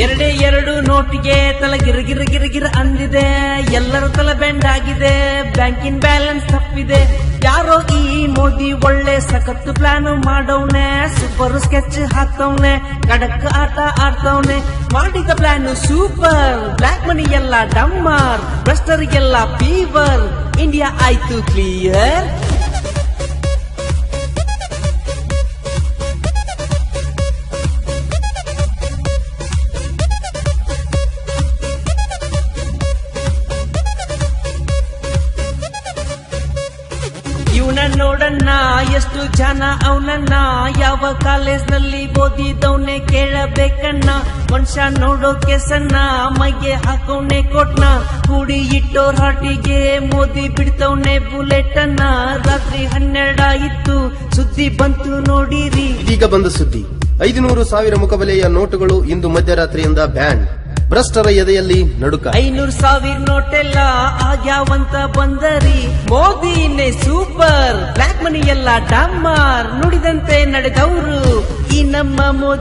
ಎರಡು ನೋಟಿಗೆ ತಲೆ ಗಿರ ಅಂದಿದೆ, ಎಲ್ಲರೂ ತಲೆ ಬೆಂಡ್ ಆಗಿದೆ, ಬ್ಯಾಂಕಿನ ಬ್ಯಾಲೆನ್ಸ್ ತಪ್ಪಿದೆ. ಯಾರೋ ಈ ಮೋದಿ ಒಳ್ಳೆ ಸಖತ್ತು ಪ್ಲಾನ್ ಮಾಡವ್ನೆ, ಸೂಪರ್ ಸ್ಕೆಚ್ ಹಾಕ್ತವ್ನೆ, ಕಡಕ್ ಆಟ ಆಡ್ತವ್ನೆ. ಮಾಡಿದ ಪ್ಲಾನ್ ಸೂಪರ್, ಬ್ಲಾಕ್ ಮನಿ ಎಲ್ಲ ಡಮ್ಮರ್, ಭ್ರಷ್ಟರಿಗೆಲ್ಲ ಫೀವರ್, ಇಂಡಿಯಾ ಆಯ್ತು ಕ್ಲಿಯರ್. ಇವನ ನೋಡಣ್ಣ ಎಷ್ಟು ಜನ ಅವನನ್ನ, ಯಾವ ಕಾಲೇಜ್ನಲ್ಲಿ ಓದಿದವನೆ ಕೇಳಬೇಕಣ್ಣ. ಮನುಷ್ಯ ನೋಡೋಕೆ ಸಣ್ಣ, ಮೈಗೆ ಹಾಕವ್ನೆ ಕೊಟ್ನ, ಕೂಡಿ ಇಟ್ಟೋರ್ ಹಾಟಿಗೆ ಮೋದಿ ಬಿಡ್ತವ್ನೆ ಬುಲೆಟ್ ಅನ್ನ. ರಾತ್ರಿ 12 ಆಯಿತು, ಸುದ್ದಿ ಬಂತು ನೋಡಿರಿ. ಇದೀಗ ಬಂದ ಸುದ್ದಿ, 500,000 ಮುಖಬೆಲೆಯ ನೋಟುಗಳು ಇಂದು ಮಧ್ಯರಾತ್ರಿಯಿಂದ ಬ್ಯಾನ್. ಭ್ರಷ್ಟರ ಎದೆಯಲ್ಲಿ ನಡುಕ. 500,000 ನೋಟೆಲ್ಲ ಆಗ್ಯಾವಂತ ಬಂದರಿ, ಮೋದಿನೇ ಸೂಪರ್, ಬ್ಲಾಕ್ ಮನಿ ಎಲ್ಲ ಡಮ್ಮರ್, ನುಡಿದಂತೆ ನಡೆದವರು ಈ ನಮ್ಮ ಮೋದಿ.